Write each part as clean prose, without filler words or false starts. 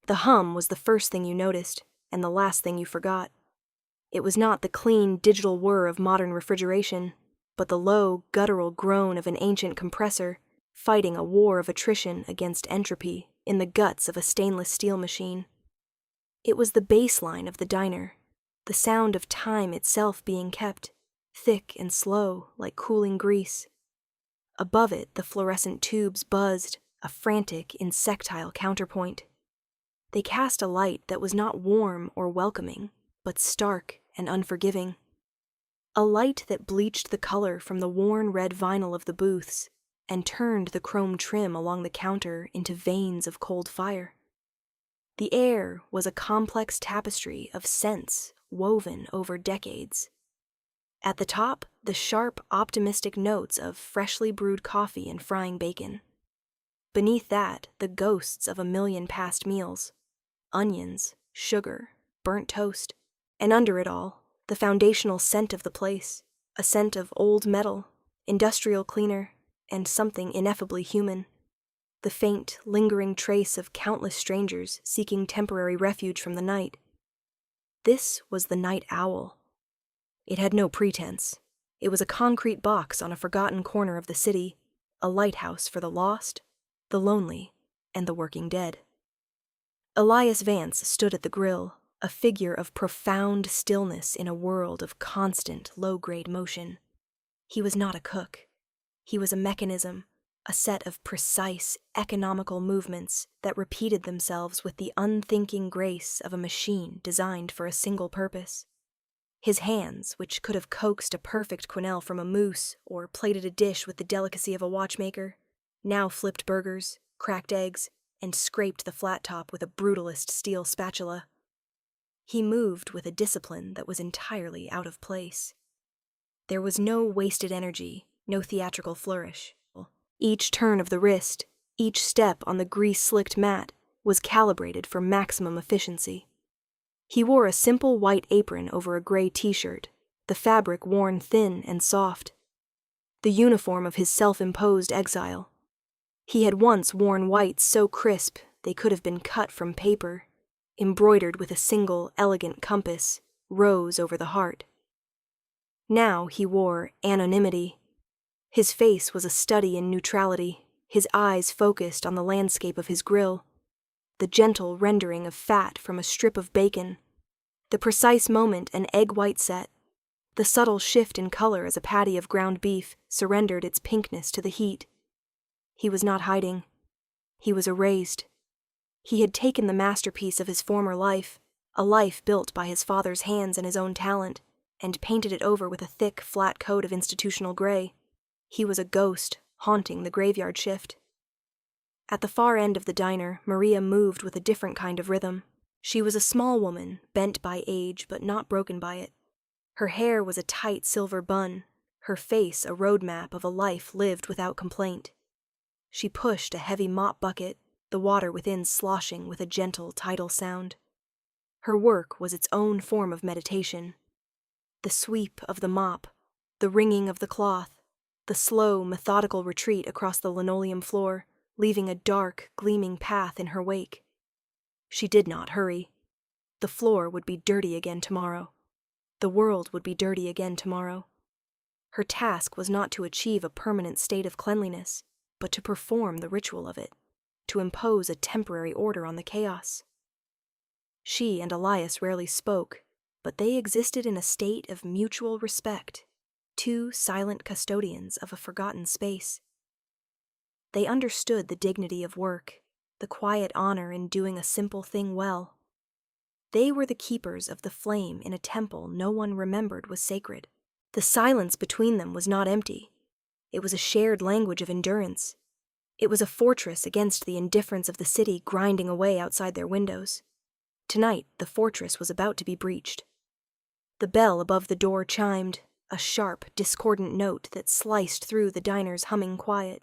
The hum was the first thing you noticed, and the last thing you forgot. It was not the clean, digital whir of modern refrigeration, but the low, guttural groan of an ancient compressor fighting a war of attrition against entropy in the guts of a stainless steel machine. It was the baseline of the diner, the sound of time itself being kept, thick and slow like cooling grease. Above it, the fluorescent tubes buzzed, a frantic, insectile counterpoint. They cast a light that was not warm or welcoming, but stark and unforgiving. A light that bleached the color from the worn red vinyl of the booths and turned the chrome trim along the counter into veins of cold fire. The air was a complex tapestry of scents woven over decades. At the top, the sharp, optimistic notes of freshly brewed coffee and frying bacon. Beneath that, the ghosts of a million past meals. Onions, sugar, burnt toast, and under it all, the foundational scent of the place, a scent of old metal, industrial cleaner, and something ineffably human. The faint, lingering trace of countless strangers seeking temporary refuge from the night. This was the night owl. It had no pretense. It was a concrete box on a forgotten corner of the city, a lighthouse for the lost, the lonely, and the working dead. Elias Vance stood at the grill, a figure of profound stillness in a world of constant, low-grade motion. He was not a cook. He was a mechanism, a set of precise, economical movements that repeated themselves with the unthinking grace of a machine designed for a single purpose. His hands, which could have coaxed a perfect quenelle from a moose or plated a dish with the delicacy of a watchmaker, now flipped burgers, cracked eggs, and scraped the flat top with a brutalist steel spatula. He moved with a discipline that was entirely out of place. There was no wasted energy, no theatrical flourish. Each turn of the wrist, each step on the grease-slicked mat was calibrated for maximum efficiency. He wore a simple white apron over a gray t-shirt, the fabric worn thin and soft. The uniform of his self-imposed exile. He had once worn whites so crisp they could have been cut from paper, embroidered with a single, elegant compass, rose over the heart. Now he wore anonymity. His face was a study in neutrality, his eyes focused on the landscape of his grill, the gentle rendering of fat from a strip of bacon, the precise moment an egg white set, the subtle shift in color as a patty of ground beef surrendered its pinkness to the heat. He was not hiding. He was erased. He had taken the masterpiece of his former life, a life built by his father's hands and his own talent, and painted it over with a thick, flat coat of institutional gray. He was a ghost, haunting the graveyard shift. At the far end of the diner, Maria moved with a different kind of rhythm. She was a small woman, bent by age but not broken by it. Her hair was a tight silver bun, her face a roadmap of a life lived without complaint. She pushed a heavy mop bucket, the water within sloshing with a gentle tidal sound. Her work was its own form of meditation. The sweep of the mop, the wringing of the cloth, the slow, methodical retreat across the linoleum floor, leaving a dark, gleaming path in her wake. She did not hurry. The floor would be dirty again tomorrow. The world would be dirty again tomorrow. Her task was not to achieve a permanent state of cleanliness, but to perform the ritual of it, to impose a temporary order on the chaos. She and Elias rarely spoke, but they existed in a state of mutual respect, two silent custodians of a forgotten space. They understood the dignity of work, the quiet honor in doing a simple thing well. They were the keepers of the flame in a temple no one remembered was sacred. The silence between them was not empty. It was a shared language of endurance. It was a fortress against the indifference of the city grinding away outside their windows. Tonight, the fortress was about to be breached. The bell above the door chimed, a sharp, discordant note that sliced through the diner's humming quiet.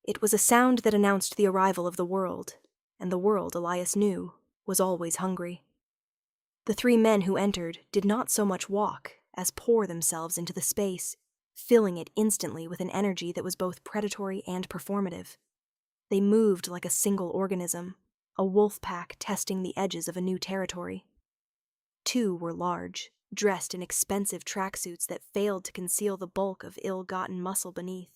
It was a sound that announced the arrival of the world, and the world, Elias knew, was always hungry. The three men who entered did not so much walk as pour themselves into the space, filling it instantly with an energy that was both predatory and performative. They moved like a single organism, a wolf pack testing the edges of a new territory. Two were large, dressed in expensive tracksuits that failed to conceal the bulk of ill-gotten muscle beneath.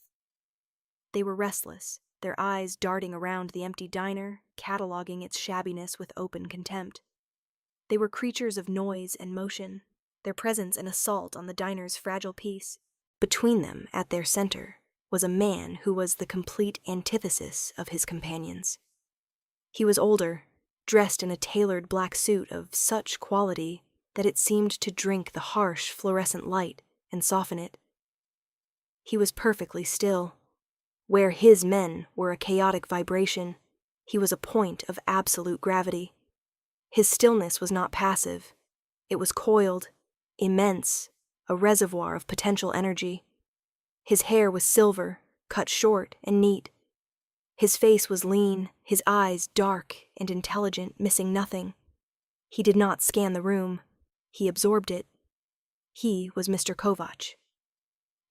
They were restless, their eyes darting around the empty diner, cataloging its shabbiness with open contempt. They were creatures of noise and motion, their presence an assault on the diner's fragile peace. Between them, at their center, was a man who was the complete antithesis of his companions. He was older, dressed in a tailored black suit of such quality that it seemed to drink the harsh fluorescent light and soften it. He was perfectly still. Where his men were a chaotic vibration, he was a point of absolute gravity. His stillness was not passive. It was coiled, immense, a reservoir of potential energy. His hair was silver, cut short and neat. His face was lean, his eyes dark and intelligent, missing nothing. He did not scan the room. He absorbed it. He was Mr. Kovac.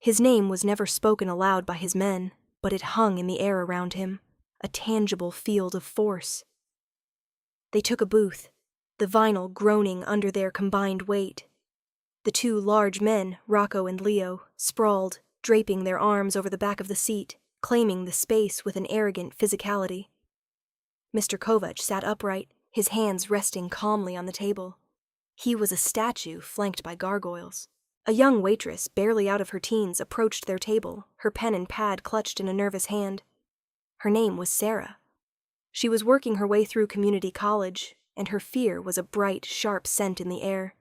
His name was never spoken aloud by his men, but it hung in the air around him, a tangible field of force. They took a booth, the vinyl groaning under their combined weight. The two large men, Rocco and Leo, sprawled, draping their arms over the back of the seat, claiming the space with an arrogant physicality. Mr. Kovac sat upright, his hands resting calmly on the table. He was a statue flanked by gargoyles. A young waitress, barely out of her teens, approached their table, her pen and pad clutched in a nervous hand. Her name was Sarah. She was working her way through community college, and her fear was a bright, sharp scent in the air.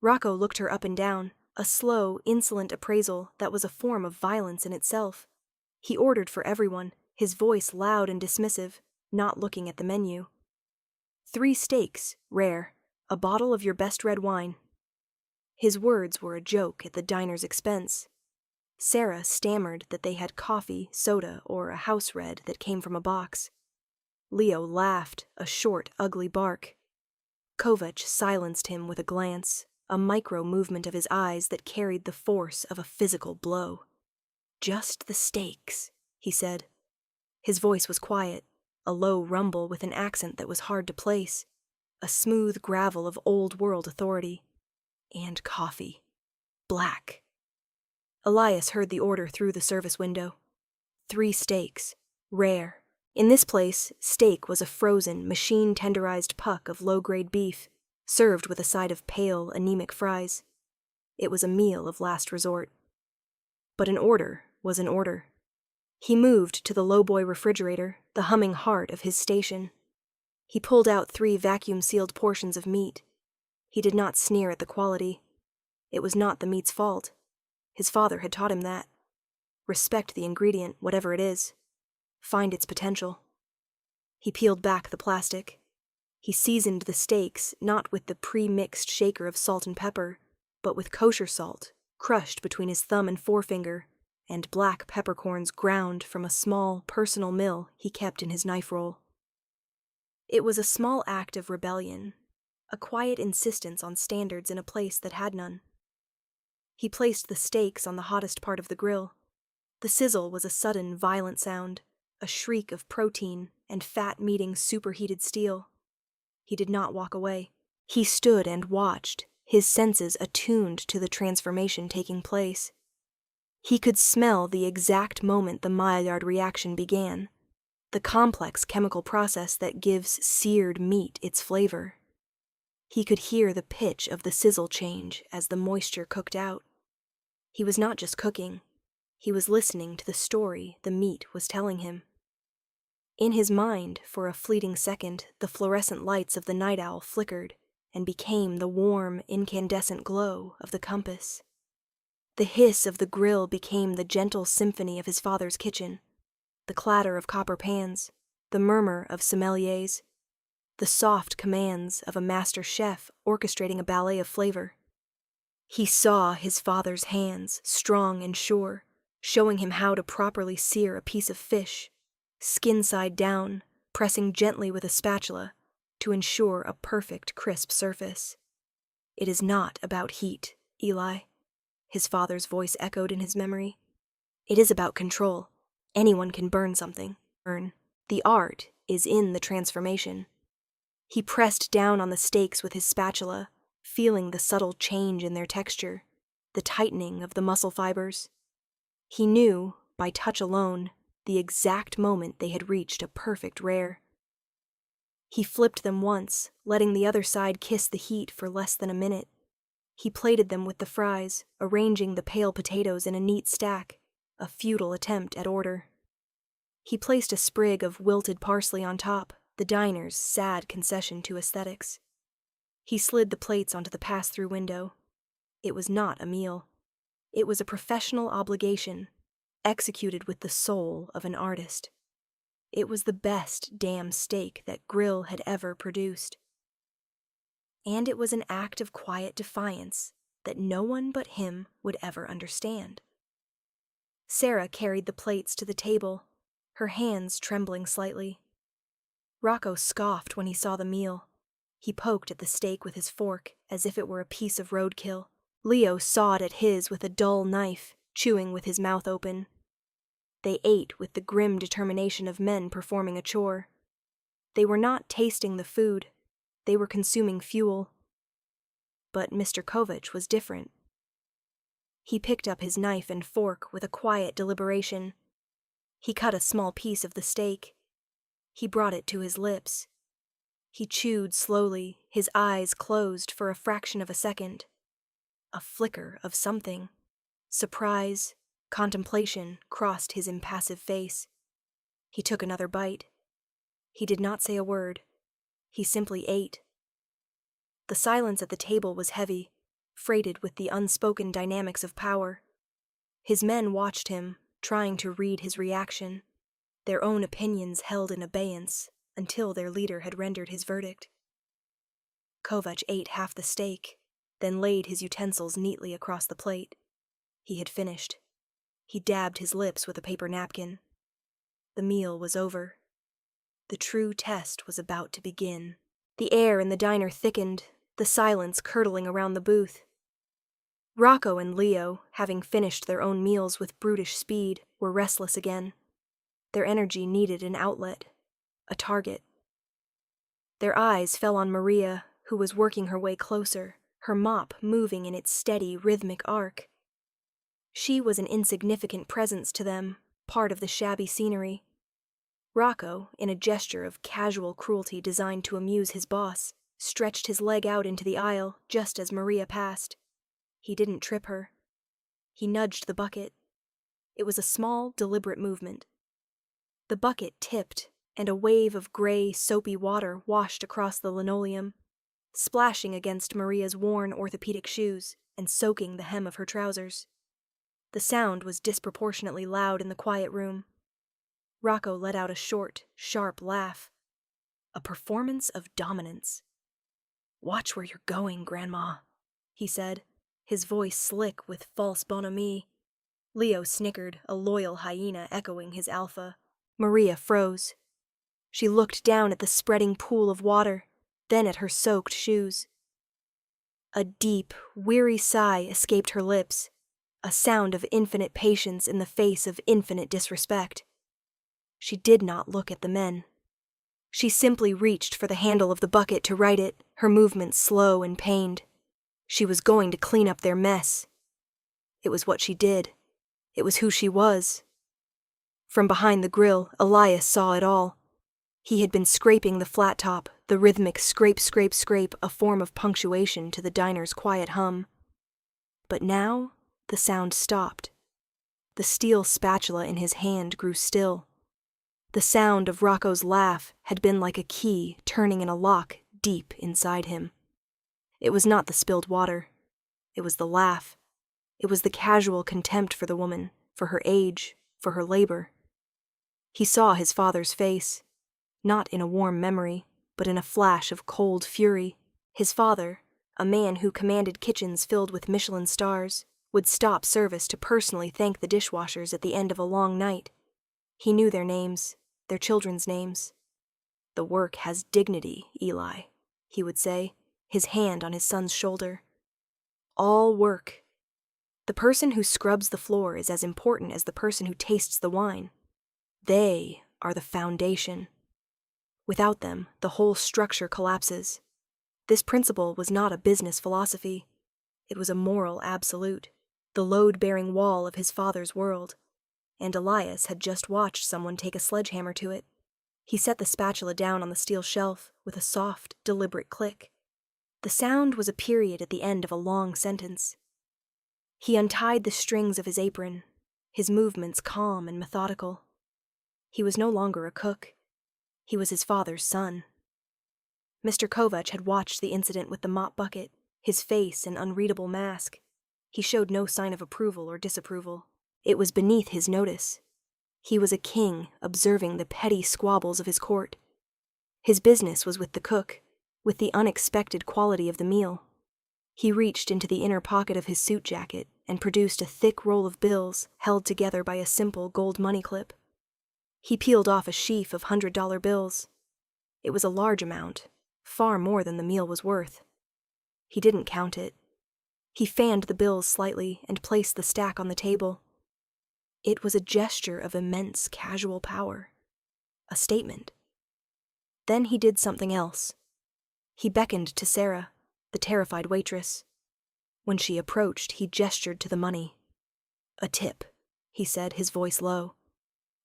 Rocco looked her up and down, a slow, insolent appraisal that was a form of violence in itself. He ordered for everyone, his voice loud and dismissive, not looking at the menu. 3 steaks, rare, a bottle of your best red wine. His words were a joke at the diner's expense. Sarah stammered that they had coffee, soda, or a house red that came from a box. Leo laughed, a short, ugly bark. Kovac silenced him with a glance, a micro-movement of his eyes that carried the force of a physical blow. "Just the steaks," he said. His voice was quiet, a low rumble with an accent that was hard to place, a smooth gravel of old-world authority. "And coffee. Black." Elias heard the order through the service window. 3 steaks, rare. In this place, steak was a frozen, machine-tenderized puck of low-grade beef, served with a side of pale, anemic fries. It was a meal of last resort. But an order was an order. He moved to the lowboy refrigerator, the humming heart of his station. He pulled out 3 vacuum-sealed portions of meat. He did not sneer at the quality. It was not the meat's fault. His father had taught him that. Respect the ingredient, whatever it is. Find its potential. He peeled back the plastic. He seasoned the steaks not with the pre-mixed shaker of salt and pepper, but with kosher salt, crushed between his thumb and forefinger, and black peppercorns ground from a small, personal mill he kept in his knife roll. It was a small act of rebellion, a quiet insistence on standards in a place that had none. He placed the steaks on the hottest part of the grill. The sizzle was a sudden, violent sound, a shriek of protein and fat meeting superheated steel. He did not walk away. He stood and watched, his senses attuned to the transformation taking place. He could smell the exact moment the Maillard reaction began, the complex chemical process that gives seared meat its flavor. He could hear the pitch of the sizzle change as the moisture cooked out. He was not just cooking. He was listening to the story the meat was telling him. In his mind, for a fleeting second, the fluorescent lights of the night owl flickered and became the warm, incandescent glow of the compass. The hiss of the grill became the gentle symphony of his father's kitchen, the clatter of copper pans, the murmur of sommeliers, the soft commands of a master chef orchestrating a ballet of flavor. He saw his father's hands, strong and sure, showing him how to properly sear a piece of fish, skin side down, pressing gently with a spatula to ensure a perfect, crisp surface. "It is not about heat, Eli," his father's voice echoed in his memory. "It is about control. Anyone can burn something. The art is in the transformation." He pressed down on the steaks with his spatula, feeling the subtle change in their texture, the tightening of the muscle fibers. He knew, by touch alone, the exact moment they had reached a perfect rare. He flipped them once, letting the other side kiss the heat for less than a minute. He plated them with the fries, arranging the pale potatoes in a neat stack, a futile attempt at order. He placed a sprig of wilted parsley on top, the diner's sad concession to aesthetics. He slid the plates onto the pass-through window. It was not a meal. It was a professional obligation, executed with the soul of an artist. It was the best damn steak that grill had ever produced. And it was an act of quiet defiance that no one but him would ever understand. Sarah carried the plates to the table, her hands trembling slightly. Rocco scoffed when he saw the meal. He poked at the steak with his fork as if it were a piece of roadkill. Leo sawed at his with a dull knife, chewing with his mouth open. They ate with the grim determination of men performing a chore. They were not tasting the food. They were consuming fuel. But Mr. Kovach was different. He picked up his knife and fork with a quiet deliberation. He cut a small piece of the steak. He brought it to his lips. He chewed slowly, his eyes closed for a fraction of a second. A flicker of something. Surprise, contemplation crossed his impassive face. He took another bite. He did not say a word. He simply ate. The silence at the table was heavy, freighted with the unspoken dynamics of power. His men watched him, trying to read his reaction, their own opinions held in abeyance until their leader had rendered his verdict. Kovach ate half the steak, then laid his utensils neatly across the plate. He had finished. He dabbed his lips with a paper napkin. The meal was over. The true test was about to begin. The air in the diner thickened, the silence curdling around the booth. Rocco and Leo, having finished their own meals with brutish speed, were restless again. Their energy needed an outlet, a target. Their eyes fell on Maria, who was working her way closer, her mop moving in its steady, rhythmic arc. She was an insignificant presence to them, part of the shabby scenery. Rocco, in a gesture of casual cruelty designed to amuse his boss, stretched his leg out into the aisle just as Maria passed. He didn't trip her. He nudged the bucket. It was a small, deliberate movement. The bucket tipped, and a wave of gray, soapy water washed across the linoleum, splashing against Maria's worn orthopedic shoes and soaking the hem of her trousers. The sound was disproportionately loud in the quiet room. Rocco let out a short, sharp laugh. A performance of dominance. "Watch where you're going, Grandma," he said, his voice slick with false bonhomie. Leo snickered, a loyal hyena echoing his alpha. Maria froze. She looked down at the spreading pool of water, then at her soaked shoes. A deep, weary sigh escaped her lips, a sound of infinite patience in the face of infinite disrespect. She did not look at the men. She simply reached for the handle of the bucket to right it, her movements slow and pained. She was going to clean up their mess. It was what she did. It was who she was. From behind the grill, Elias saw it all. He had been scraping the flat top, the rhythmic scrape, scrape, scrape, a form of punctuation to the diner's quiet hum. But now, the sound stopped. The steel spatula in his hand grew still. The sound of Rocco's laugh had been like a key turning in a lock deep inside him. It was not the spilled water. It was the laugh. It was the casual contempt for the woman, for her age, for her labor. He saw his father's face, not in a warm memory, but in a flash of cold fury. His father, a man who commanded kitchens filled with Michelin stars, would stop service to personally thank the dishwashers at the end of a long night. He knew their names, their children's names. "The work has dignity, Eli," he would say, his hand on his son's shoulder. "All work. The person who scrubs the floor is as important as the person who tastes the wine. They are the foundation." Without them, the whole structure collapses. This principle was not a business philosophy. It was a moral absolute, the load-bearing wall of his father's world. And Elias had just watched someone take a sledgehammer to it. He set the spatula down on the steel shelf with a soft, deliberate click. The sound was a period at the end of a long sentence. He untied the strings of his apron, his movements calm and methodical. He was no longer a cook. He was his father's son. Mr. Kovach had watched the incident with the mop bucket, his face an unreadable mask. He showed no sign of approval or disapproval. It was beneath his notice. He was a king observing the petty squabbles of his court. His business was with the cook, with the unexpected quality of the meal. He reached into the inner pocket of his suit jacket and produced a thick roll of bills held together by a simple gold money clip. He peeled off a sheaf of $100 bills. It was a large amount, far more than the meal was worth. He didn't count it. He fanned the bills slightly and placed the stack on the table. It was a gesture of immense casual power. A statement. Then he did something else. He beckoned to Sarah, the terrified waitress. When she approached, he gestured to the money. "A tip," he said, his voice low.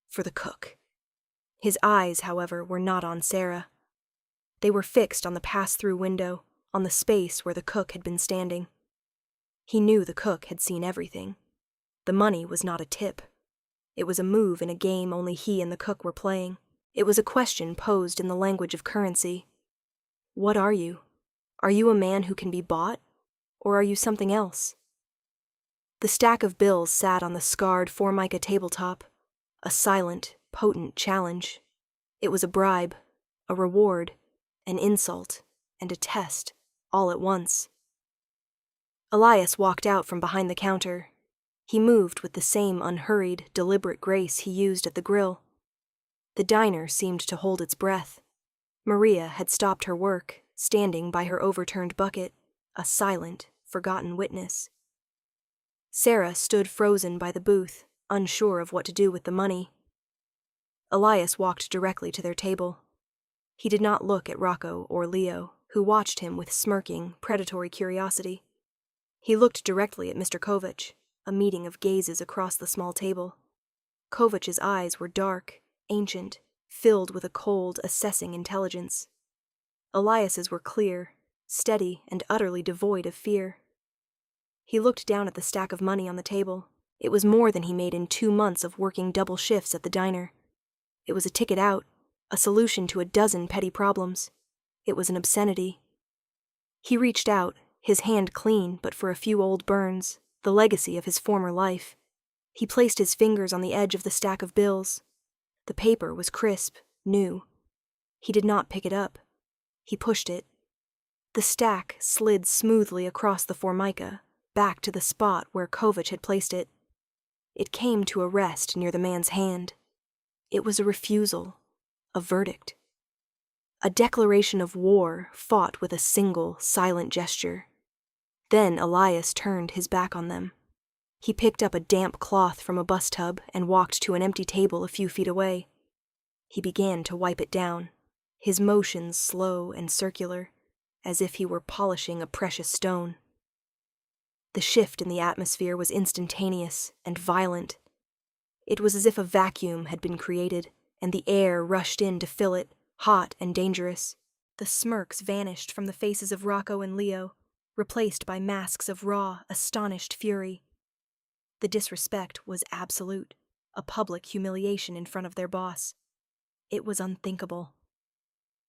"For the cook." His eyes, however, were not on Sarah. They were fixed on the pass-through window, on the space where the cook had been standing. He knew the cook had seen everything. The money was not a tip. It was a move in a game only he and the cook were playing. It was a question posed in the language of currency. What are you? Are you a man who can be bought? Or are you something else? The stack of bills sat on the scarred Formica tabletop, a silent, potent challenge. It was a bribe, a reward, an insult, and a test, all at once. Elias walked out from behind the counter. He moved with the same unhurried, deliberate grace he used at the grill. The diner seemed to hold its breath. Maria had stopped her work, standing by her overturned bucket, a silent, forgotten witness. Sarah stood frozen by the booth, unsure of what to do with the money. Elias walked directly to their table. He did not look at Rocco or Leo, who watched him with smirking, predatory curiosity. He looked directly at Mr. Kovach, a meeting of gazes across the small table. Kovach's eyes were dark, ancient, filled with a cold, assessing intelligence. Elias's were clear, steady, and utterly devoid of fear. He looked down at the stack of money on the table. It was more than he made in 2 months of working double shifts at the diner. It was a ticket out, a solution to a dozen petty problems. It was an obscenity. He reached out, his hand clean but for a few old burns, the legacy of his former life. He placed his fingers on the edge of the stack of bills. The paper was crisp, new. He did not pick it up. He pushed it. The stack slid smoothly across the Formica, back to the spot where Kovach had placed it. It came to a rest near the man's hand. It was a refusal, a verdict. A declaration of war fought with a single, silent gesture. Then Elias turned his back on them. He picked up a damp cloth from a bus tub and walked to an empty table a few feet away. He began to wipe it down, his motions slow and circular, as if he were polishing a precious stone. The shift in the atmosphere was instantaneous and violent. It was as if a vacuum had been created, and the air rushed in to fill it, hot and dangerous. The smirks vanished from the faces of Rocco and Leo, replaced by masks of raw, astonished fury. The disrespect was absolute, a public humiliation in front of their boss. It was unthinkable.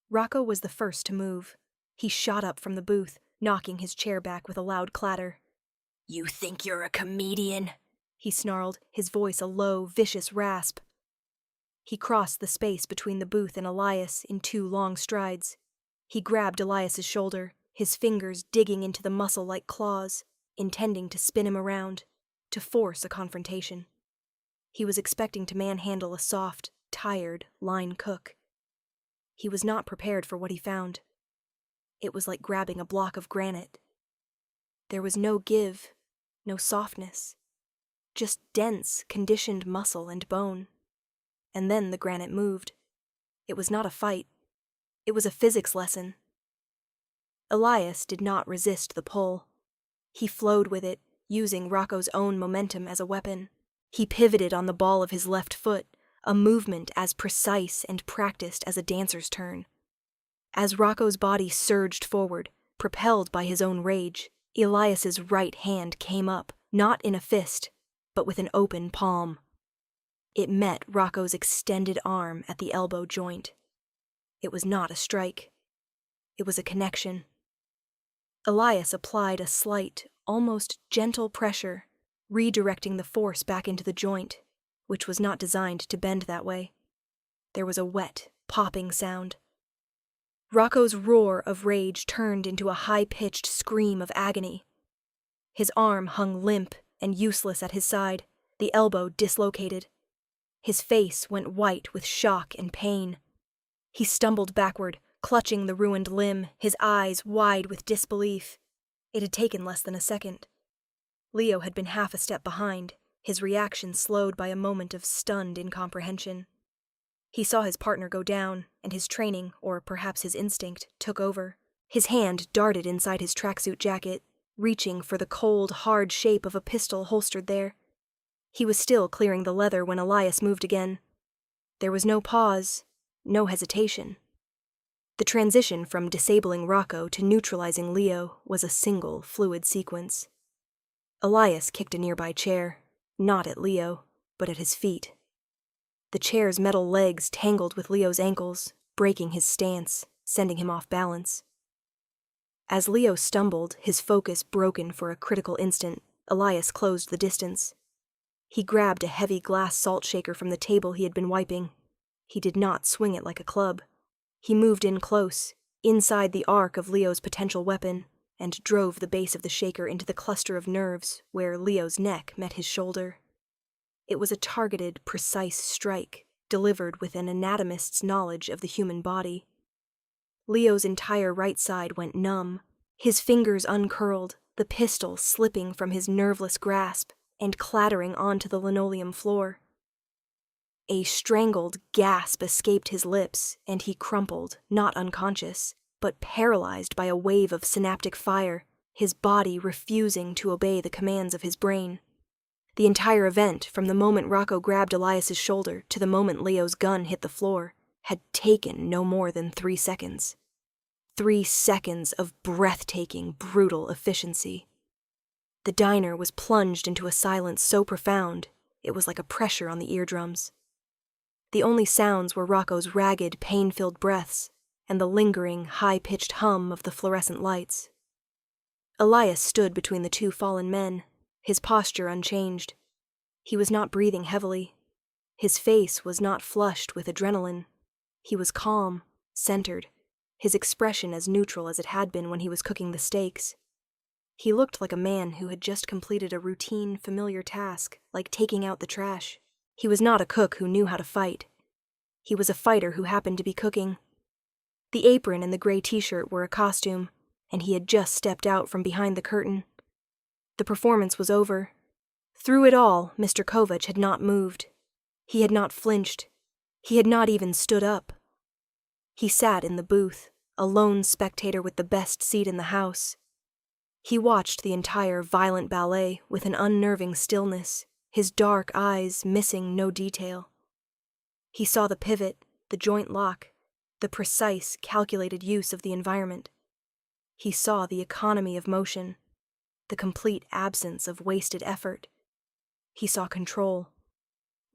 Rocco was the first to move. He shot up from the booth, knocking his chair back with a loud clatter. "You think you're a comedian?" he snarled, his voice a low, vicious rasp. He crossed the space between the booth and Elias in 2 long strides. He grabbed Elias's shoulder, his fingers digging into the muscle like claws, intending to spin him around, to force a confrontation. He was expecting to manhandle a soft, tired line cook. He was not prepared for what he found. It was like grabbing a block of granite. There was no give, no softness, just dense, conditioned muscle and bone. And then the granite moved. It was not a fight. It was a physics lesson. Elias did not resist the pull. He flowed with it, using Rocco's own momentum as a weapon. He pivoted on the ball of his left foot, a movement as precise and practiced as a dancer's turn. As Rocco's body surged forward, propelled by his own rage, Elias's right hand came up, not in a fist, but with an open palm. It met Rocco's extended arm at the elbow joint. It was not a strike. It was a connection. Elias applied a slight, almost gentle pressure, redirecting the force back into the joint, which was not designed to bend that way. There was a wet, popping sound. Rocco's roar of rage turned into a high-pitched scream of agony. His arm hung limp and useless at his side, the elbow dislocated. His face went white with shock and pain. He stumbled backward, clutching the ruined limb, his eyes wide with disbelief. It had taken less than a second. Leo had been half a step behind, his reaction slowed by a moment of stunned incomprehension. He saw his partner go down, and his training, or perhaps his instinct, took over. His hand darted inside his tracksuit jacket, reaching for the cold, hard shape of a pistol holstered there. He was still clearing the leather when Elias moved again. There was no pause, no hesitation. The transition from disabling Rocco to neutralizing Leo was a single, fluid sequence. Elias kicked a nearby chair, not at Leo, but at his feet. The chair's metal legs tangled with Leo's ankles, breaking his stance, sending him off balance. As Leo stumbled, his focus broken for a critical instant, Elias closed the distance. He grabbed a heavy glass salt shaker from the table he had been wiping. He did not swing it like a club. He moved in close, inside the arc of Leo's potential weapon, and drove the base of the shaker into the cluster of nerves where Leo's neck met his shoulder. It was a targeted, precise strike, delivered with an anatomist's knowledge of the human body. Leo's entire right side went numb, his fingers uncurled, the pistol slipping from his nerveless grasp and clattering onto the linoleum floor. A strangled gasp escaped his lips, and he crumpled, not unconscious, but paralyzed by a wave of synaptic fire, his body refusing to obey the commands of his brain. The entire event, from the moment Rocco grabbed Elias's shoulder to the moment Leo's gun hit the floor, had taken no more than 3 seconds. 3 seconds of breathtaking, brutal efficiency. The diner was plunged into a silence so profound, it was like a pressure on the eardrums. The only sounds were Rocco's ragged, pain-filled breaths and the lingering, high-pitched hum of the fluorescent lights. Elias stood between the two fallen men, his posture unchanged. He was not breathing heavily. His face was not flushed with adrenaline. He was calm, centered, his expression as neutral as it had been when he was cooking the steaks. He looked like a man who had just completed a routine, familiar task, like taking out the trash. He was not a cook who knew how to fight. He was a fighter who happened to be cooking. The apron and the gray t-shirt were a costume, and he had just stepped out from behind the curtain. The performance was over. Through it all, Mr. Kovach had not moved. He had not flinched. He had not even stood up. He sat in the booth, a lone spectator with the best seat in the house. He watched the entire violent ballet with an unnerving stillness, his dark eyes missing no detail. He saw the pivot, the joint lock, the precise, calculated use of the environment. He saw the economy of motion, the complete absence of wasted effort. He saw control.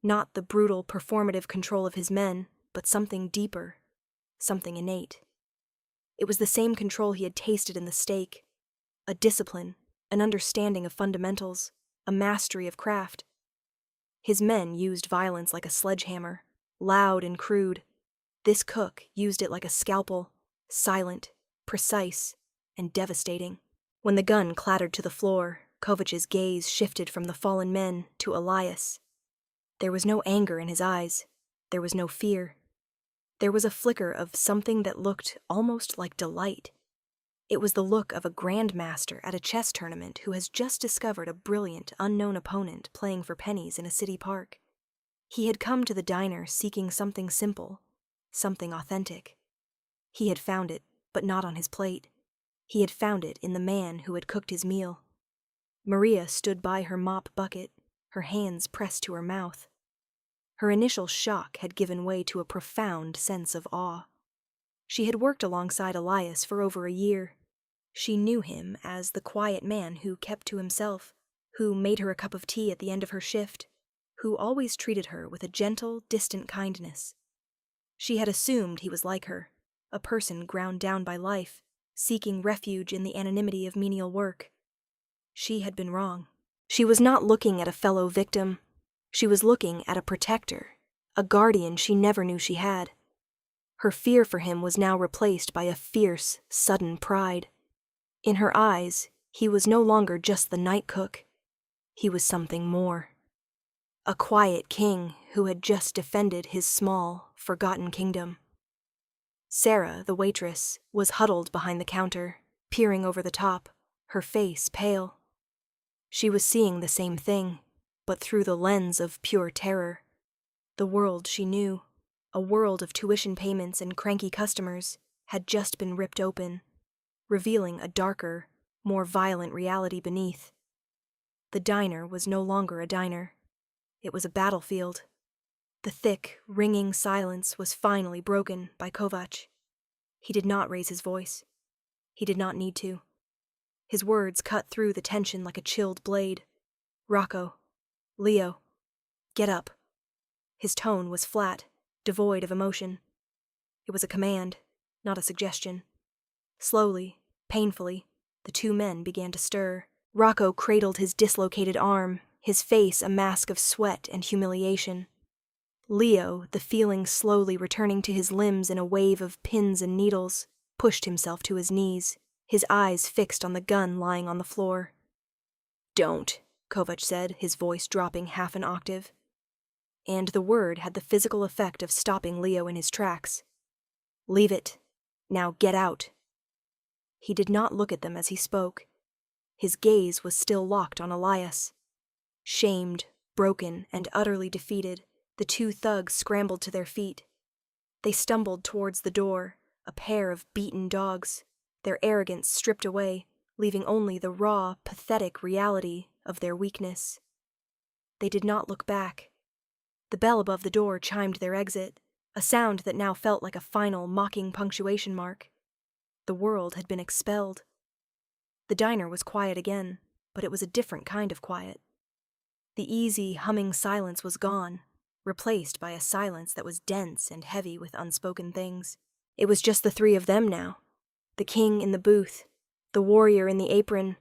Not the brutal, performative control of his men, but something deeper, something innate. It was the same control he had tasted in the steak, a discipline, an understanding of fundamentals, a mastery of craft. His men used violence like a sledgehammer, loud and crude. This cook used it like a scalpel, silent, precise, and devastating. When the gun clattered to the floor, Kovach's gaze shifted from the fallen men to Elias. There was no anger in his eyes. There was no fear. There was a flicker of something that looked almost like delight. It was the look of a grandmaster at a chess tournament who has just discovered a brilliant, unknown opponent playing for pennies in a city park. He had come to the diner seeking something simple, something authentic. He had found it, but not on his plate. He had found it in the man who had cooked his meal. Maria stood by her mop bucket, her hands pressed to her mouth. Her initial shock had given way to a profound sense of awe. She had worked alongside Elias for over a year. She knew him as the quiet man who kept to himself, who made her a cup of tea at the end of her shift, who always treated her with a gentle, distant kindness. She had assumed he was like her, a person ground down by life, seeking refuge in the anonymity of menial work. She had been wrong. She was not looking at a fellow victim. She was looking at a protector, a guardian she never knew she had. Her fear for him was now replaced by a fierce, sudden pride. In her eyes, he was no longer just the night cook. He was something more. A quiet king who had just defended his small, forgotten kingdom. Sarah, the waitress, was huddled behind the counter, peering over the top, her face pale. She was seeing the same thing, but through the lens of pure terror. The world she knew, a world of tuition payments and cranky customers, had just been ripped open, revealing a darker, more violent reality beneath. The diner was no longer a diner. It was a battlefield. The thick, ringing silence was finally broken by Kovac. He did not raise his voice. He did not need to. His words cut through the tension like a chilled blade. "Rocco, Leo, get up." His tone was flat, devoid of emotion. It was a command, not a suggestion. Slowly, painfully, the two men began to stir. Rocco cradled his dislocated arm, his face a mask of sweat and humiliation. Leo, the feeling slowly returning to his limbs in a wave of pins and needles, pushed himself to his knees, his eyes fixed on the gun lying on the floor. "Don't," Kovac said, his voice dropping half an octave. And the word had the physical effect of stopping Leo in his tracks. "Leave it. Now get out." He did not look at them as he spoke. His gaze was still locked on Elias. Shamed, broken, and utterly defeated, the two thugs scrambled to their feet. They stumbled towards the door, a pair of beaten dogs, their arrogance stripped away, leaving only the raw, pathetic reality of their weakness. They did not look back. The bell above the door chimed their exit, a sound that now felt like a final, mocking punctuation mark. The world had been expelled. The diner was quiet again, but it was a different kind of quiet. The easy, humming silence was gone, replaced by a silence that was dense and heavy with unspoken things. It was just the three of them now, the king in the booth, the warrior in the apron,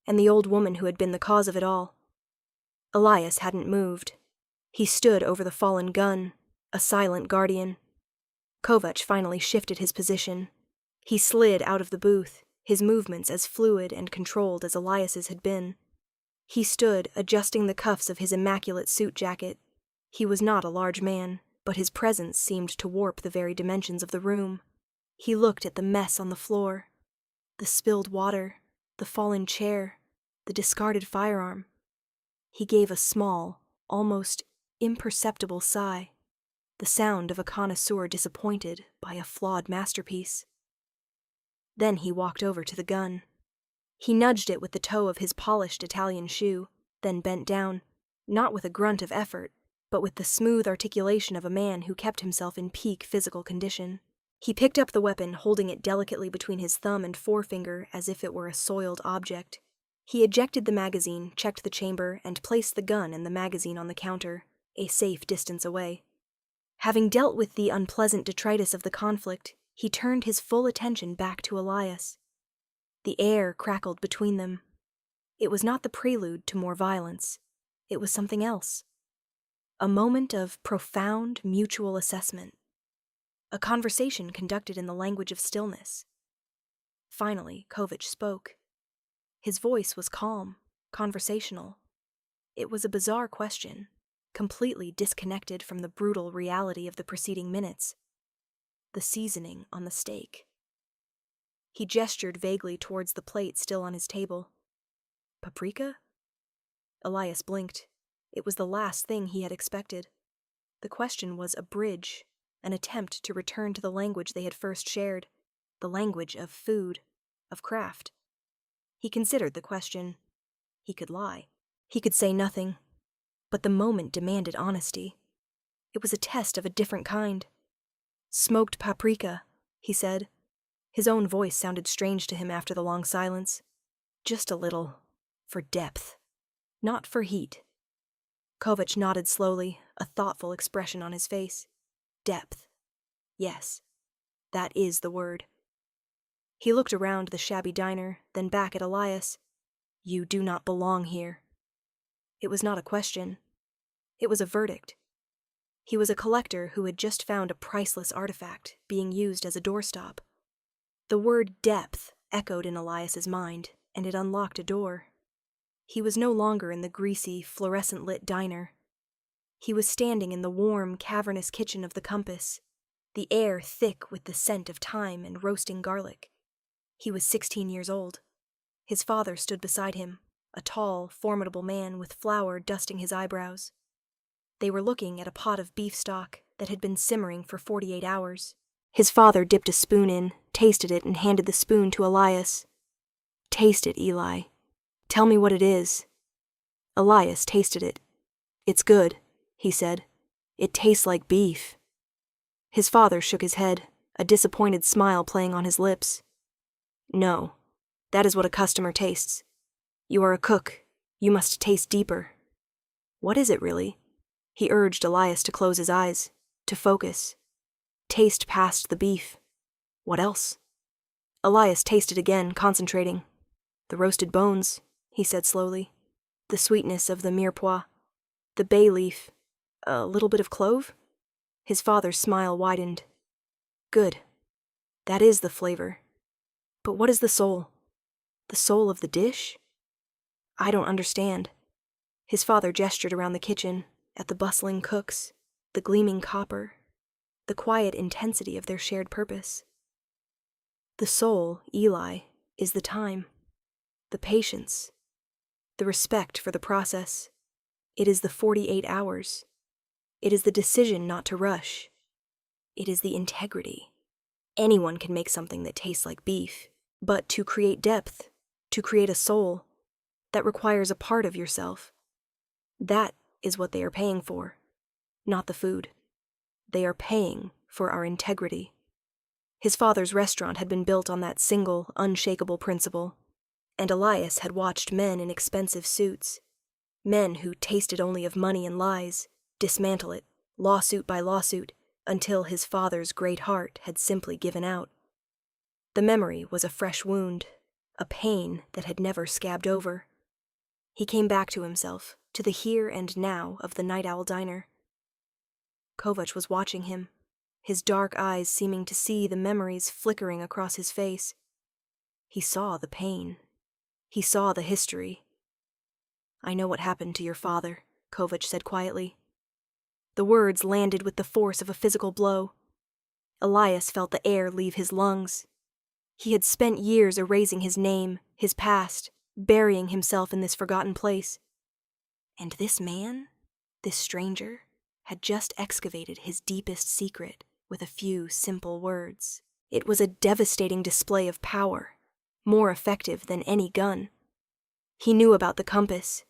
and the old woman who had been the cause of it all. Elias hadn't moved. He stood over the fallen gun, a silent guardian. Kovac finally shifted his position. He slid out of the booth, his movements as fluid and controlled as Elias's had been. He stood adjusting the cuffs of his immaculate suit jacket. He was not a large man, but his presence seemed to warp the very dimensions of the room. He looked at the mess on the floor, the spilled water, the fallen chair, the discarded firearm. He gave a small, almost imperceptible sigh, the sound of a connoisseur disappointed by a flawed masterpiece. Then he walked over to the gun. He nudged it with the toe of his polished Italian shoe, then bent down, not with a grunt of effort, but with the smooth articulation of a man who kept himself in peak physical condition. He picked up the weapon, holding it delicately between his thumb and forefinger as if it were a soiled object. He ejected the magazine, checked the chamber, and placed the gun and the magazine on the counter, a safe distance away. Having dealt with the unpleasant detritus of the conflict, he turned his full attention back to Elias. The air crackled between them. It was not the prelude to more violence. It was something else. A moment of profound mutual assessment. A conversation conducted in the language of stillness. Finally, Kovac spoke. His voice was calm, conversational. It was a bizarre question, completely disconnected from the brutal reality of the preceding minutes. The seasoning on the steak. He gestured vaguely towards the plate still on his table. Paprika? Elias blinked. It was the last thing he had expected. The question was a bridge, an attempt to return to the language they had first shared, the language of food, of craft. He considered the question. He could lie. He could say nothing. But the moment demanded honesty. It was a test of a different kind. "Smoked paprika," he said. His own voice sounded strange to him after the long silence. "Just a little. For depth. Not for heat." Kovach nodded slowly, a thoughtful expression on his face. Depth. Yes, that is the word. He looked around the shabby diner, then back at Elias. "You do not belong here." It was not a question. It was a verdict. He was a collector who had just found a priceless artifact being used as a doorstop. The word depth echoed in Elias's mind, and it unlocked a door. He was no longer in the greasy, fluorescent-lit diner. He was standing in the warm, cavernous kitchen of the Compass, the air thick with the scent of thyme and roasting garlic. He was 16 years old. His father stood beside him, a tall, formidable man with flour dusting his eyebrows. They were looking at a pot of beef stock that had been simmering for 48 hours. His father dipped a spoon in, tasted it, and handed the spoon to Elias. "Taste it, Eli. Tell me what it is." Elias tasted it. "It's good," he said. "It tastes like beef." His father shook his head, a disappointed smile playing on his lips. "No, that is what a customer tastes. You are a cook. You must taste deeper." "What is it really?" He urged Elias to close his eyes, to focus. Taste past the beef. What else? Elias tasted again, concentrating. "The roasted bones," he said slowly. "The sweetness of the mirepoix. The bay leaf. A little bit of clove?" His father's smile widened. "Good. That is the flavor. But what is the soul? The soul of the dish? I don't understand." His father gestured around the kitchen, at the bustling cooks, the gleaming copper, the quiet intensity of their shared purpose. "The soul, Eli, is the time, the patience, the respect for the process. It is the 48 hours. It is the decision not to rush. It is the integrity. Anyone can make something that tastes like beef, but to create depth, to create a soul, that requires a part of yourself. That is what they are paying for, not the food. They are paying for our integrity." His father's restaurant had been built on that single, unshakable principle, and Elias had watched men in expensive suits, men who tasted only of money and lies, dismantle it, lawsuit by lawsuit, until his father's great heart had simply given out. The memory was a fresh wound, a pain that had never scabbed over. He came back to himself, to the here and now of the Night Owl Diner. Kovach was watching him, his dark eyes seeming to see the memories flickering across his face. He saw the pain. He saw the history. "I know what happened to your father," Kovach said quietly. The words landed with the force of a physical blow. Elias felt the air leave his lungs. He had spent years erasing his name, his past, burying himself in this forgotten place. And this man, this stranger, had just excavated his deepest secret with a few simple words. It was a devastating display of power, more effective than any gun. He knew about the compass.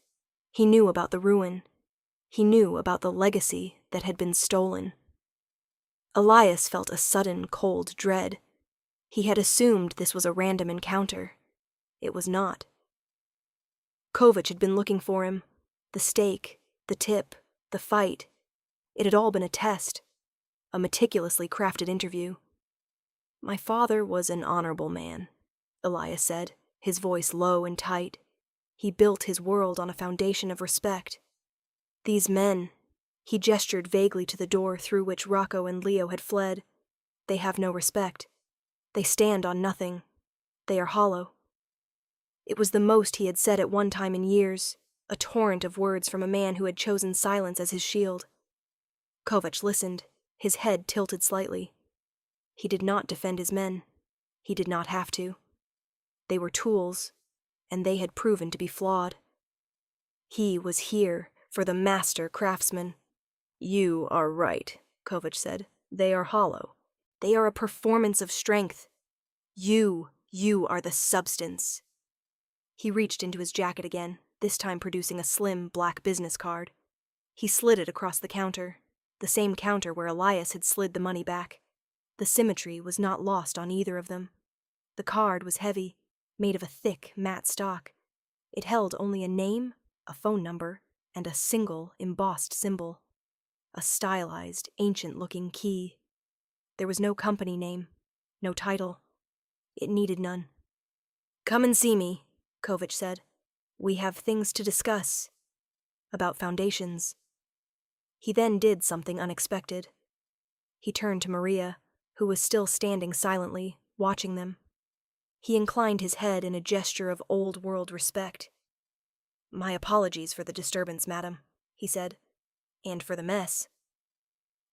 He knew about the ruin. He knew about the legacy that had been stolen. Elias felt a sudden, cold dread. He had assumed this was a random encounter. It was not. Kovach had been looking for him. The stake, the tip, the fight. It had all been a test, a meticulously crafted interview. "My father was an honorable man," Elias said, his voice low and tight. "He built his world on a foundation of respect. These men," he gestured vaguely to the door through which Rocco and Leo had fled, "they have no respect. They stand on nothing. They are hollow." It was the most he had said at one time in years, a torrent of words from a man who had chosen silence as his shield. Kovach listened, his head tilted slightly. He did not defend his men. He did not have to. They were tools, and they had proven to be flawed. He was here for the master craftsman. "You are right," Kovach said. "They are hollow. They are a performance of strength. You are the substance." He reached into his jacket again, this time producing a slim, black business card. He slid it across the counter, the same counter where Elias had slid the money back. The symmetry was not lost on either of them. The card was heavy, made of a thick, matte stock. It held only a name, a phone number, and a single, embossed symbol. A stylized, ancient-looking key. There was no company name, no title. It needed none. "Come and see me," Kovich said. "We have things to discuss. About foundations." He then did something unexpected. He turned to Maria, who was still standing silently, watching them. He inclined his head in a gesture of old-world respect. "My apologies for the disturbance, madam," he said. "And for the mess."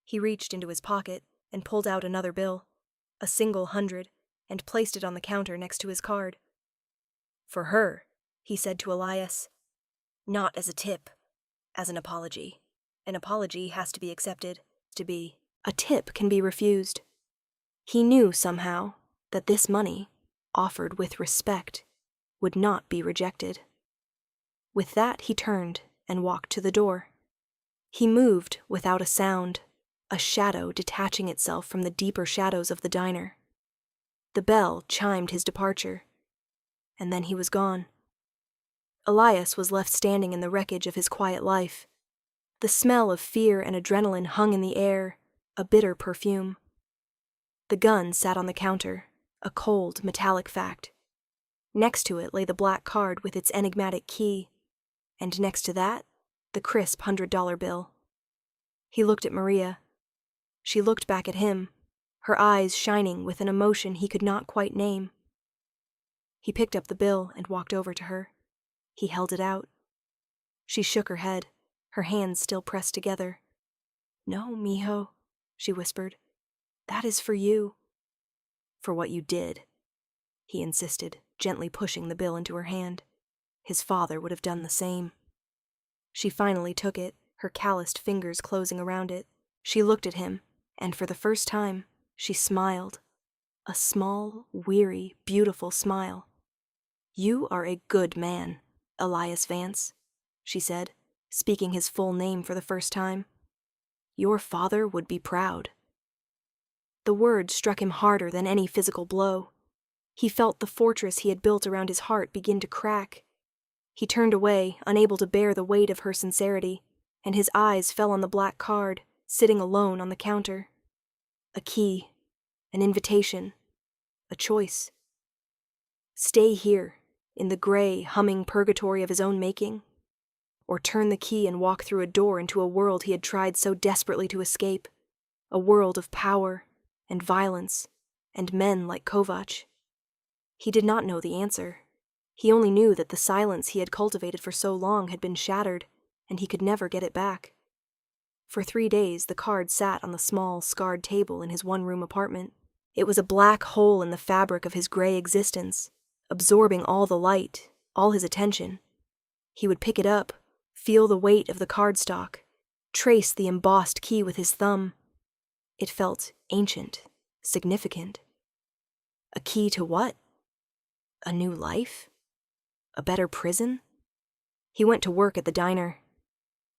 He reached into his pocket and pulled out another bill, a single 100, and placed it on the counter next to his card. "For her," he said to Elias. "Not as a tip, as an apology. An apology has to be accepted, to be. A tip can be refused." He knew somehow that this money, offered with respect, would not be rejected. With that he turned and walked to the door. He moved without a sound, a shadow detaching itself from the deeper shadows of the diner. The bell chimed his departure, and then he was gone. Elias was left standing in the wreckage of his quiet life. The smell of fear and adrenaline hung in the air, a bitter perfume. The gun sat on the counter, a cold, metallic fact. Next to it lay the black card with its enigmatic key, and next to that, the crisp $100 bill. He looked at Maria. She looked back at him, her eyes shining with an emotion he could not quite name. He picked up the bill and walked over to her. He held it out. She shook her head, her hands still pressed together. "No, mijo," she whispered. "That is for you." "For what you did," he insisted, gently pushing the bill into her hand. His father would have done the same. She finally took it, her calloused fingers closing around it. She looked at him, and for the first time, she smiled. A small, weary, beautiful smile. "You are a good man, Elias Vance," she said, speaking his full name for the first time. "Your father would be proud." The word struck him harder than any physical blow. He felt the fortress he had built around his heart begin to crack. He turned away, unable to bear the weight of her sincerity, and his eyes fell on the black card, sitting alone on the counter. A key, an invitation, a choice. Stay here, in the gray, humming purgatory of his own making, or turn the key and walk through a door into a world he had tried so desperately to escape, a world of power and violence and men like Kovach. He did not know the answer. He only knew that the silence he had cultivated for so long had been shattered, and he could never get it back. For 3 days, the card sat on the small, scarred table in his one-room apartment. It was a black hole in the fabric of his gray existence, absorbing all the light, all his attention. He would pick it up, feel the weight of the cardstock, trace the embossed key with his thumb. It felt ancient, significant. A key to what? A new life? A better prison? He went to work at the diner.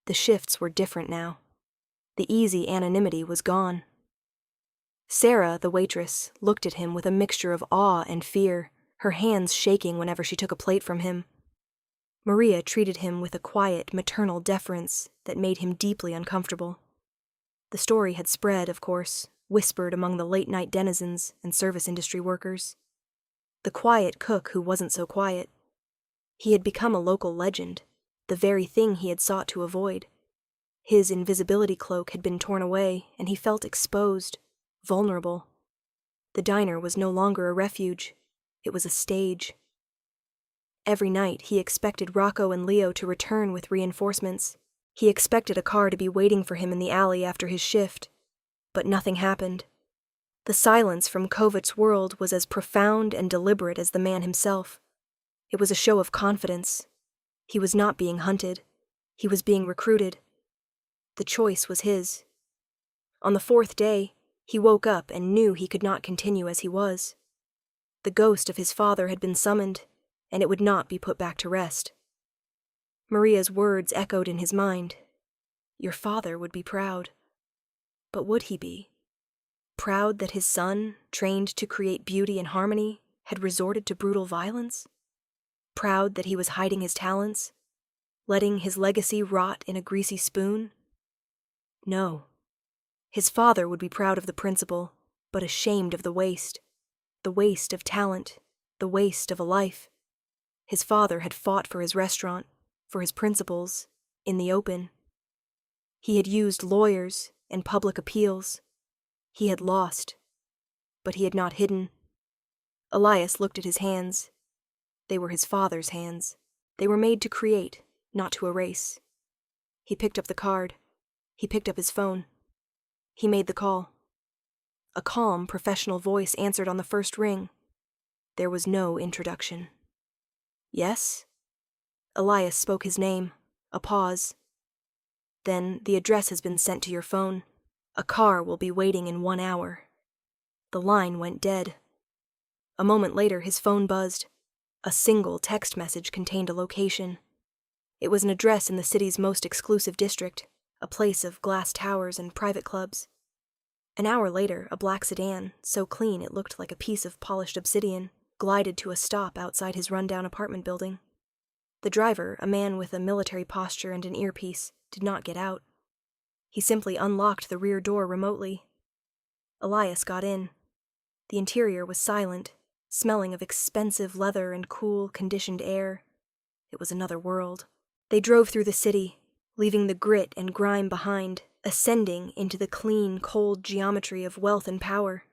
The shifts were different now. The easy anonymity was gone. Sarah, the waitress, looked at him with a mixture of awe and fear, her hands shaking whenever she took a plate from him. Maria treated him with a quiet, maternal deference that made him deeply uncomfortable. The story had spread, of course, whispered among the late-night denizens and service industry workers. The quiet cook who wasn't so quiet. He had become a local legend, the very thing he had sought to avoid. His invisibility cloak had been torn away, and he felt exposed, vulnerable. The diner was no longer a refuge. It was a stage. Every night he expected Rocco and Leo to return with reinforcements. He expected a car to be waiting for him in the alley after his shift. But nothing happened. The silence from Kovich's world was as profound and deliberate as the man himself. It was a show of confidence. He was not being hunted. He was being recruited. The choice was his. On the 4th day, he woke up and knew he could not continue as he was. The ghost of his father had been summoned, and it would not be put back to rest. Maria's words echoed in his mind. Your father would be proud. But would he be? Proud that his son, trained to create beauty and harmony, had resorted to brutal violence? Proud that he was hiding his talents, letting his legacy rot in a greasy spoon? No. His father would be proud of the principle, but ashamed of the waste of talent, the waste of a life. His father had fought for his restaurant, for his principles, in the open. He had used lawyers and public appeals. He had lost, but he had not hidden. Elias looked at his hands. They were his father's hands. They were made to create, not to erase. He picked up the card. He picked up his phone. He made the call. A calm, professional voice answered on the first ring. There was no introduction. Yes? Elias spoke his name. A pause. Then the address has been sent to your phone. A car will be waiting in 1 hour. The line went dead. A moment later, his phone buzzed. A single text message contained a location. It was an address in the city's most exclusive district, a place of glass towers and private clubs. An hour later, a black sedan, so clean it looked like a piece of polished obsidian, glided to a stop outside his rundown apartment building. The driver, a man with a military posture and an earpiece, did not get out. He simply unlocked the rear door remotely. Elias got in. The interior was silent, smelling of expensive leather and cool, conditioned air. It was another world. They drove through the city, leaving the grit and grime behind, ascending into the clean, cold geometry of wealth and power.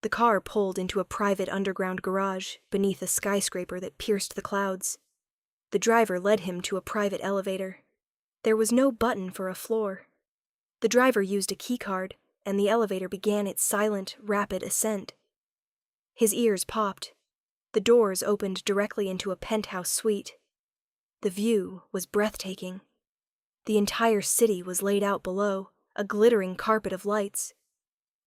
The car pulled into a private underground garage beneath a skyscraper that pierced the clouds. The driver led him to a private elevator. There was no button for a floor. The driver used a keycard, and the elevator began its silent, rapid ascent. His ears popped. The doors opened directly into a penthouse suite. The view was breathtaking. The entire city was laid out below, a glittering carpet of lights.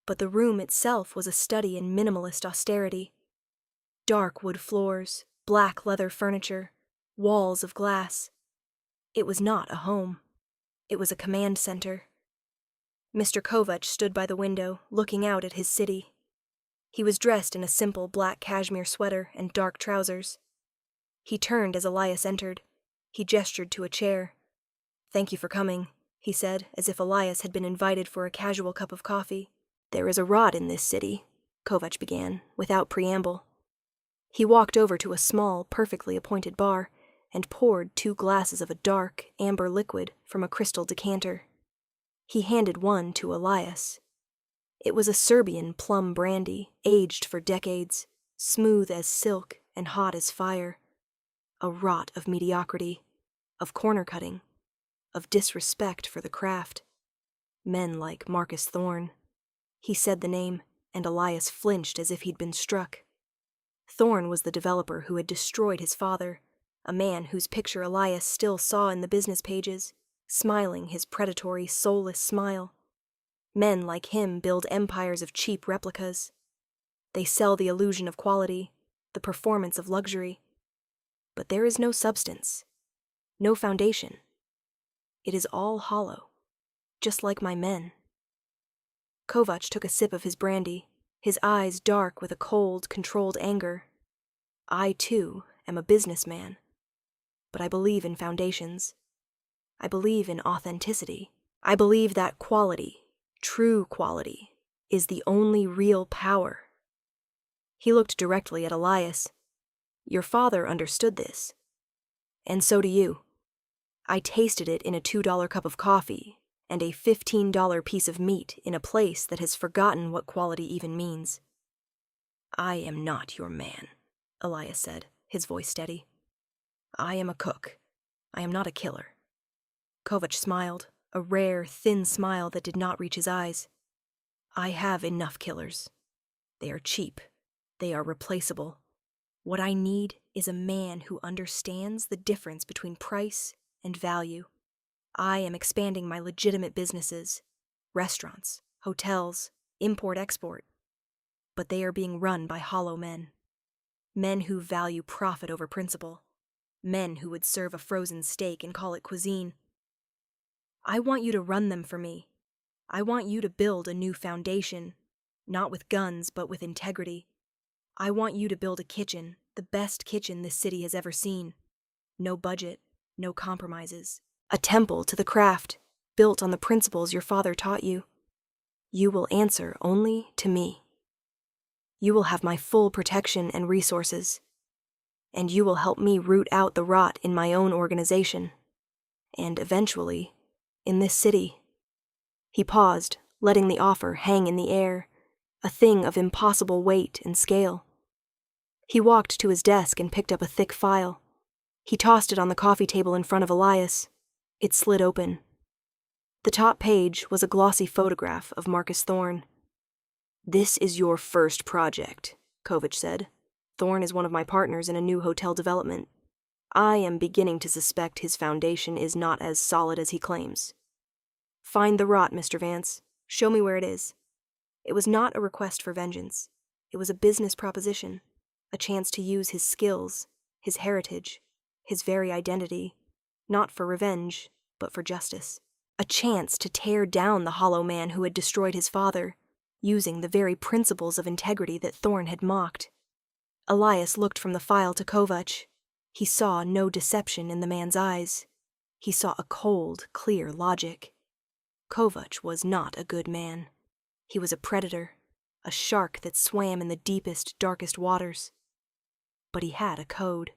But the room itself was a study in minimalist austerity. Dark wood floors, black leather furniture, walls of glass. It was not a home. It was a command center. Mr. Kovach stood by the window, looking out at his city. He was dressed in a simple black cashmere sweater and dark trousers. He turned as Elias entered. He gestured to a chair. "Thank you for coming," he said, as if Elias had been invited for a casual cup of coffee. "There is a rot in this city," Kovach began, without preamble. He walked over to a small, perfectly appointed bar and poured 2 glasses of a dark, amber liquid from a crystal decanter. He handed one to Elias. It was a Serbian plum brandy, aged for decades, smooth as silk and hot as fire. A rot of mediocrity, of corner-cutting, of disrespect for the craft. Men like Marcus Thorne. He said the name, and Elias flinched as if he'd been struck. Thorne was the developer who had destroyed his father, a man whose picture Elias still saw in the business pages, smiling his predatory, soulless smile. Men like him build empires of cheap replicas. They sell the illusion of quality, the performance of luxury. But there is no substance, no foundation. It is all hollow, just like my men. Kovach took a sip of his brandy, his eyes dark with a cold, controlled anger. I, too, am a businessman, but I believe in foundations. I believe in authenticity. I believe that quality, true quality, is the only real power. He looked directly at Elias. Your father understood this. And so do you. I tasted it in a $2 cup of coffee and a $15 piece of meat in a place that has forgotten what quality even means. I am not your man, Elias said, his voice steady. I am a cook. I am not a killer. Kovach smiled, a rare, thin smile that did not reach his eyes. I have enough killers. They are cheap. They are replaceable. What I need is a man who understands the difference between price and value. I am expanding my legitimate businesses, restaurants, hotels, import-export. But they are being run by hollow men. Men who value profit over principle. Men who would serve a frozen steak and call it cuisine. I want you to run them for me. I want you to build a new foundation, not with guns, but with integrity. I want you to build a kitchen, the best kitchen this city has ever seen. No budget, no compromises. A temple to the craft, built on the principles your father taught you. You will answer only to me. You will have my full protection and resources. And you will help me root out the rot in my own organization. And eventually, in this city. He paused, letting the offer hang in the air, a thing of impossible weight and scale. He walked to his desk and picked up a thick file. He tossed it on the coffee table in front of Elias. It slid open. The top page was a glossy photograph of Marcus Thorne. "This is your first project," Kovach said. "Thorne is one of my partners in a new hotel development. I am beginning to suspect his foundation is not as solid as he claims. Find the rot, Mr. Vance. Show me where it is." It was not a request for vengeance. It was a business proposition, a chance to use his skills, his heritage, his very identity, not for revenge, but for justice. A chance to tear down the hollow man who had destroyed his father, using the very principles of integrity that Thorne had mocked. Elias looked from the file to Kovach. He saw no deception in the man's eyes. He saw a cold, clear logic. Kovach was not a good man. He was a predator, a shark that swam in the deepest, darkest waters. But he had a code.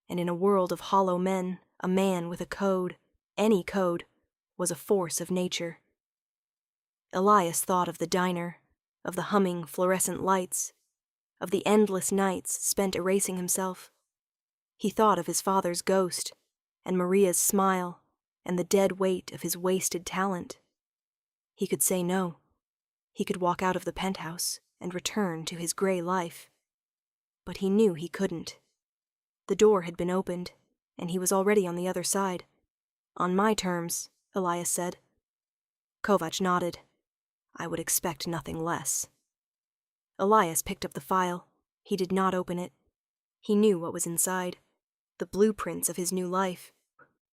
And in a world of hollow men, a man with a code, any code, was a force of nature. Elias thought of the diner, of the humming fluorescent lights, of the endless nights spent erasing himself. He thought of his father's ghost, and Maria's smile, and the dead weight of his wasted talent. He could say no. He could walk out of the penthouse and return to his gray life. But he knew he couldn't. The door had been opened, and he was already on the other side. "On my terms," Elias said. Kovach nodded. "I would expect nothing less." Elias picked up the file. He did not open it. He knew what was inside. The blueprints of his new life.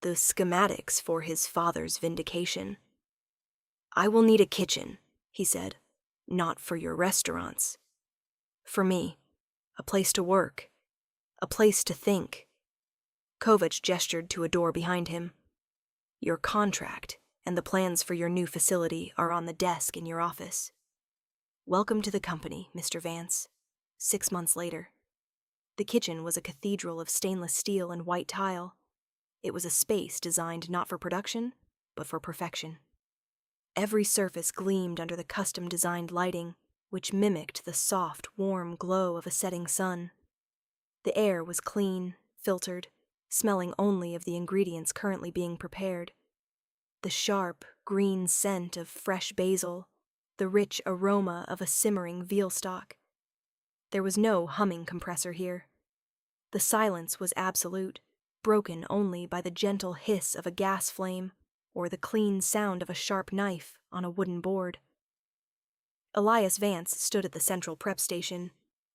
The schematics for his father's vindication. "I will need a kitchen," he said. "Not for your restaurants. For me. A place to work. A place to think." Kovach gestured to a door behind him. "Your contract and the plans for your new facility are on the desk in your office. Welcome to the company, Mr. Vance." 6 months later. The kitchen was a cathedral of stainless steel and white tile. It was a space designed not for production, but for perfection. Every surface gleamed under the custom-designed lighting, which mimicked the soft, warm glow of a setting sun. The air was clean, filtered, smelling only of the ingredients currently being prepared. The sharp, green scent of fresh basil, the rich aroma of a simmering veal stock. There was no humming compressor here. The silence was absolute, broken only by the gentle hiss of a gas flame or the clean sound of a sharp knife on a wooden board. Elias Vance stood at the central prep station.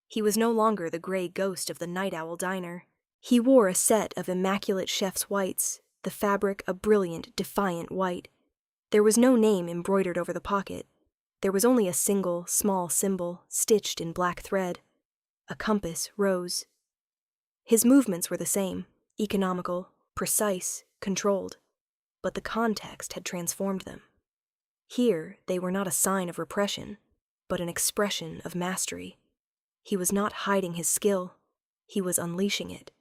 He was no longer the gray ghost of the night owl diner. He wore a set of immaculate chef's whites, the fabric a brilliant, defiant white. There was no name embroidered over the pocket. There was only a single, small symbol stitched in black thread. A compass rose. His movements were the same, economical, precise, controlled. But the context had transformed them. Here, they were not a sign of repression, but an expression of mastery. He was not hiding his skill. He was unleashing it.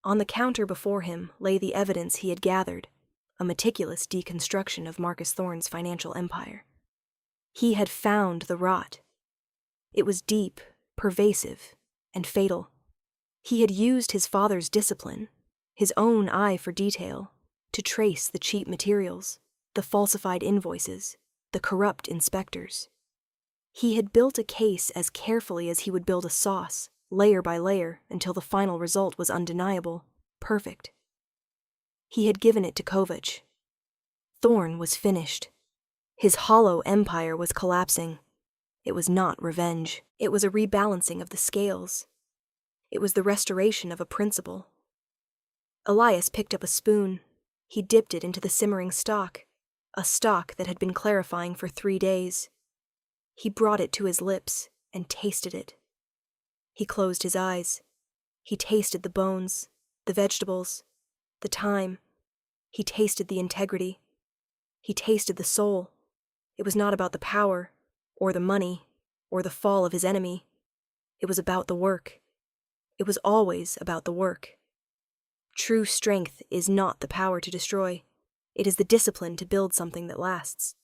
On the counter before him lay the evidence he had gathered, a meticulous deconstruction of Marcus Thorne's financial empire. He had found the rot. It was deep, pervasive, and fatal. He had used his father's discipline, his own eye for detail, to trace the cheap materials, the falsified invoices, the corrupt inspectors. He had built a case as carefully as he would build a sauce, layer by layer, until the final result was undeniable, perfect. He had given it to Kovach. Thorne was finished. His hollow empire was collapsing. It was not revenge. It was a rebalancing of the scales, It was the restoration of a principle. Elias picked up a spoon. He dipped it into the simmering stock, a stock that had been clarifying for 3 days. He brought it to his lips and tasted it. He closed his eyes. He tasted the bones, the vegetables, the thyme. He tasted the integrity. He tasted the soul. It was not about the power, or the money, or the fall of his enemy. It was about the work. It was always about the work. True strength is not the power to destroy. It is the discipline to build something that lasts.